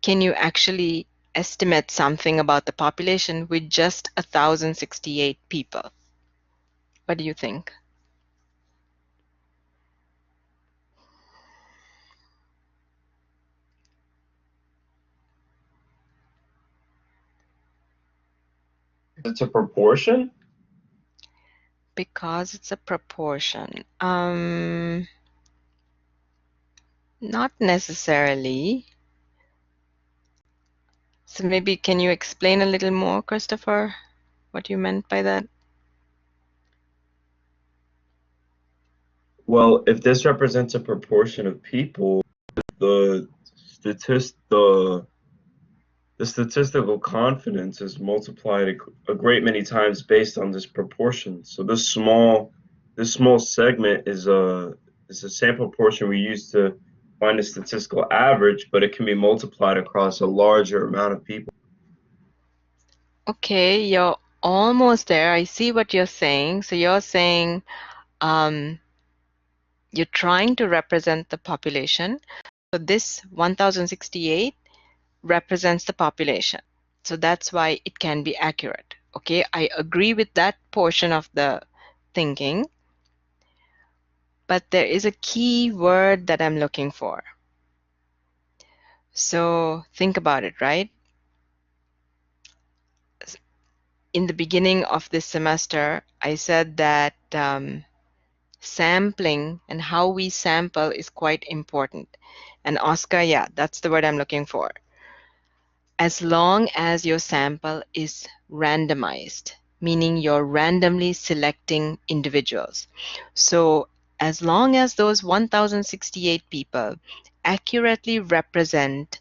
can you actually estimate something about the population with just 1068 people? What do you think? It's a proportion? Because it's a proportion. Not necessarily. So maybe can you explain a little more, Christopher, what you meant by that? Well, if this represents a proportion of people, the the statistical confidence is multiplied a great many times based on this proportion. So this small segment is a sample portion we use to find a statistical average, but it can be multiplied across a larger amount of people. Okay, you're almost there. I see what you're saying. So you're saying you're trying to represent the population. So this 1068 represents the population. So that's why it can be accurate. Okay, I agree with that portion of the thinking. But there is a key word that I'm looking for. So think about it, right? In the beginning of this semester, I said that sampling and how we sample is quite important. And Oscar, yeah, that's the word I'm looking for. As long as your sample is randomized, meaning you're randomly selecting individuals. So as long as those 1068 people accurately represent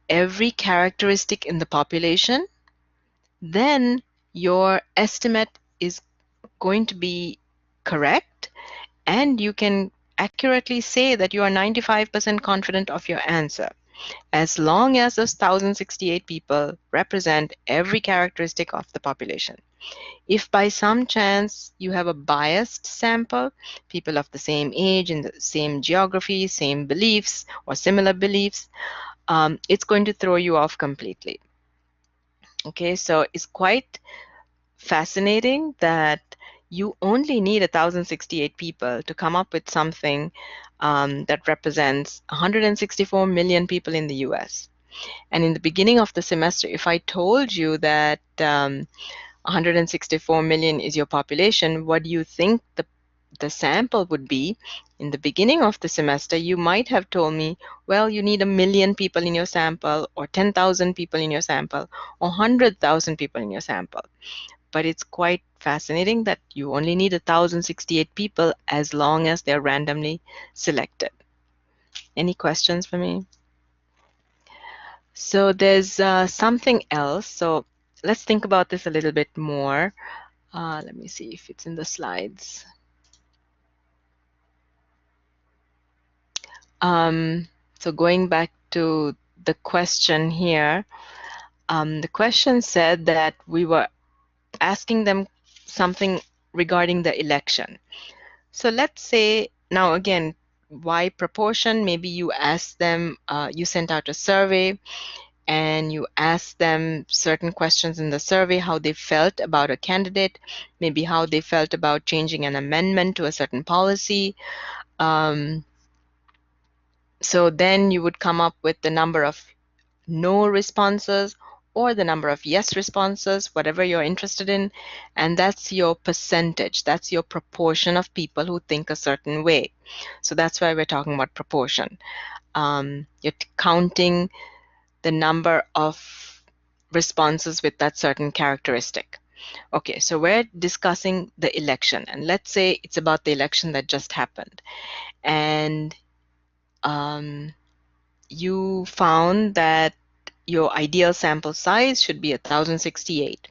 every characteristic in the population, then your estimate is going to be correct, and you can accurately say that you are 95% confident of your answer, as long as those 1,068 people represent every characteristic of the population. If by some chance you have a biased sample, people of the same age, in the same geography, same beliefs, or similar beliefs, it's going to throw you off completely. Okay, so it's quite fascinating that you only need 1,068 people to come up with something that represents 164 million people in the US. And in the beginning of the semester, if I told you that 164 million is your population, what do you think the sample would be? In the beginning of the semester, you might have told me, well, you need 1 million people in your sample, or 10,000 people in your sample, or 100,000 people in your sample. But it's quite fascinating that you only need 1,068 people as long as they're randomly selected. Any questions for me? So there's something else. So let's think about this a little bit more. Let me see if it's in the slides. So going back to the question here, the question said that we were asking them something regarding the election. So let's say, now again, why proportion? Maybe you asked them, you sent out a survey and you asked them certain questions in the survey, how they felt about a candidate, maybe how they felt about changing an amendment to a certain policy. So then you would come up with the number of no responses or the number of yes responses, whatever you're interested in, and that's your percentage, that's your proportion of people who think a certain way. So that's why we're talking about proportion. You're counting the number of responses with that certain characteristic. Okay, so we're discussing the election, and let's say it's about the election that just happened, and you found that your ideal sample size should be 1,068.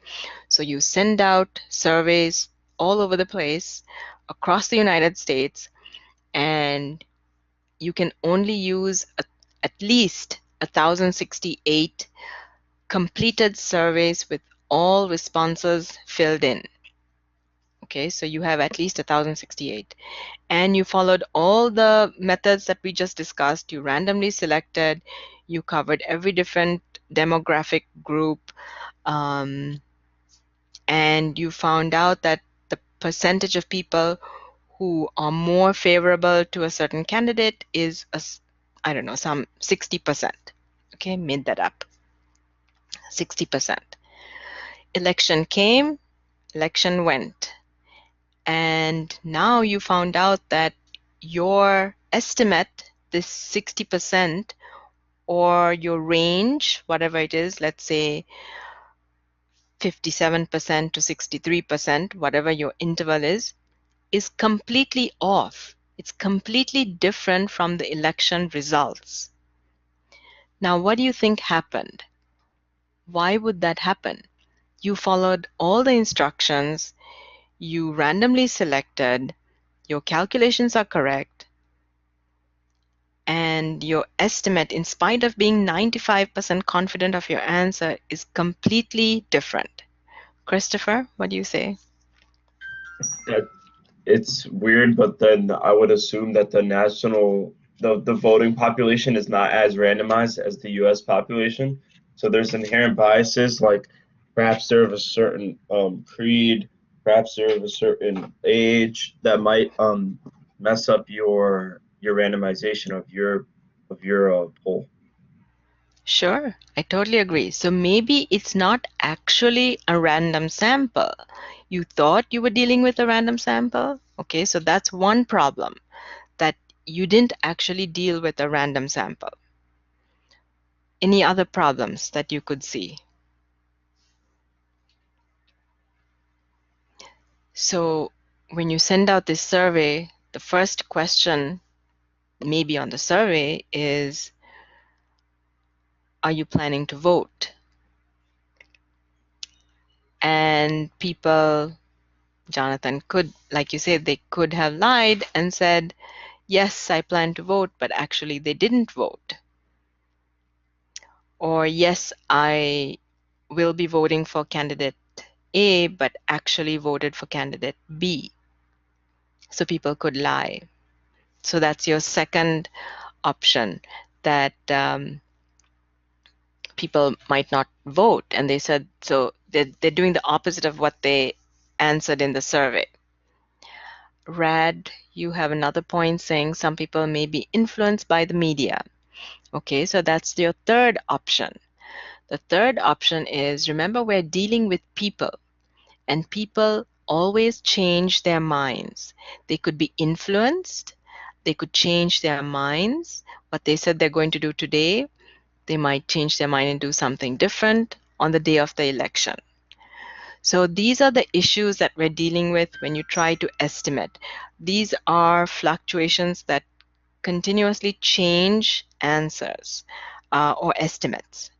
So you send out surveys all over the place across the United States, and you can only use at least 1,068 completed surveys with all responses filled in. Okay, so you have at least 1,068. And you followed all the methods that we just discussed. You randomly selected, you covered every different demographic group, and you found out that the percentage of people who are more favorable to a certain candidate is, I don't know, some 60%. Okay, made that up. 60%. Election came, election went. And now you found out that your estimate, this 60%, or your range, whatever it is, let's say 57% to 63%, whatever your interval is completely off. It's completely different from the election results. Now, what do you think happened? Why would that happen? You followed all the instructions, you randomly selected, your calculations are correct, and your estimate, in spite of being 95% confident of your answer, is completely different. Christopher, what do you say? That it's weird, but then I would assume that the voting population is not as randomized as the U.S. population. So there's inherent biases, like perhaps they're of a certain creed, perhaps they're of a certain age that might mess up your randomization of your poll. Sure, I totally agree. So maybe it's not actually a random sample. You thought you were dealing with a random sample. Okay, so that's one problem, that you didn't actually deal with a random sample. Any other problems that you could see? So when you send out this survey, the first question maybe on the survey is, are you planning to vote? And people, Jonathan, could, like you said, they could have lied and said, yes, I plan to vote, but actually they didn't vote. Or yes, I will be voting for candidate A, but actually voted for candidate B. So people could lie. So that's your second option, that people might not vote. And they said, so they're doing the opposite of what they answered in the survey. Rad, you have another point saying some people may be influenced by the media. Okay, so that's your third option. The third option is, remember, we're dealing with people, and people always change their minds. They could be influenced, they could change their minds. What they said they're going to do today, they might change their mind and do something different on the day of the election. So these are the issues that we're dealing with when you try to estimate. These are fluctuations that continuously change answers or estimates.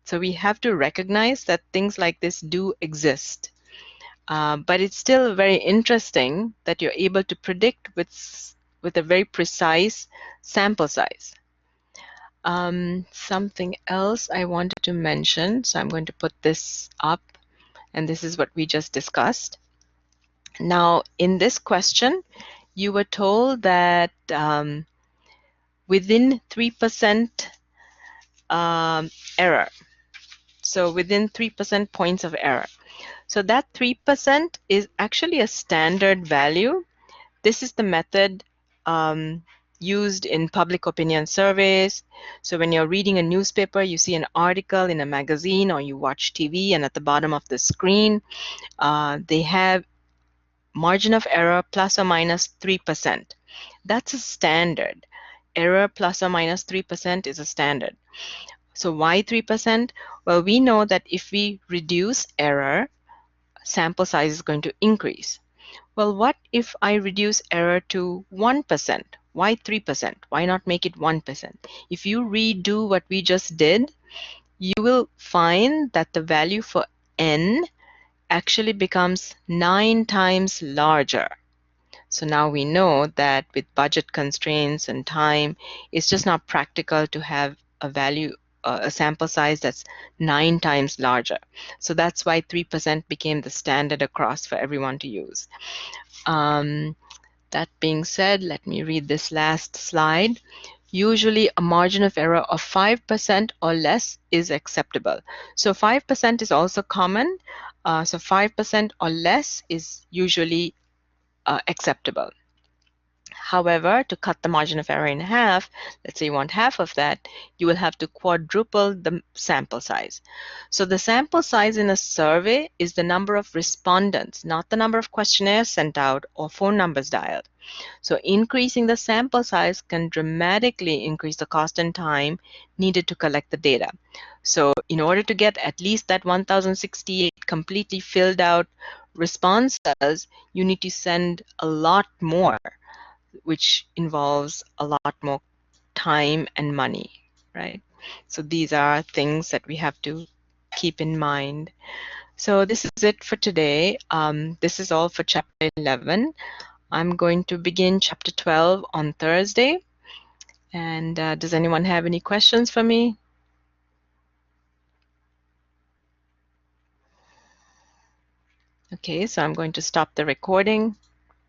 So we have to recognize that things like this do exist. But it's still very interesting that you're able to predict with a very precise sample size. Something else I wanted to mention, so I'm going to put this up, and this is what we just discussed. Now, in this question, you were told that within 3% error, so within 3% points of error. So that 3% is actually a standard value. This is the method used in public opinion surveys. So when you're reading a newspaper, you see an article in a magazine, or you watch TV, and at the bottom of the screen, they have margin of error plus or minus 3%. That's a standard. Error plus or minus 3% is a standard. So why 3%? Well, we know that if we reduce error, sample size is going to increase. Well, what if I reduce error to 1%? Why 3%? Why not make it 1%? If you redo what we just did, you will find that the value for n actually becomes 9 times larger. So now we know that with budget constraints and time, it's just not practical to have a value, a sample size that's 9 times larger. So that's why 3% became the standard across for everyone to use. That being said, let me read this last slide. Usually a margin of error of 5% or less is acceptable. So 5% is also common. So 5% or less is usually acceptable. However, to cut the margin of error in half, let's say you want half of that, you will have to quadruple the sample size. So the sample size in a survey is the number of respondents, not the number of questionnaires sent out or phone numbers dialed. So increasing the sample size can dramatically increase the cost and time needed to collect the data. So in order to get at least that 1068 completely filled out responses, you need to send a lot more, which involves a lot more time and money, right? So these are things that we have to keep in mind. So this is it for today. This is all for chapter 11. I'm going to begin chapter 12 on Thursday. And does anyone have any questions for me? Okay, so I'm going to stop the recording.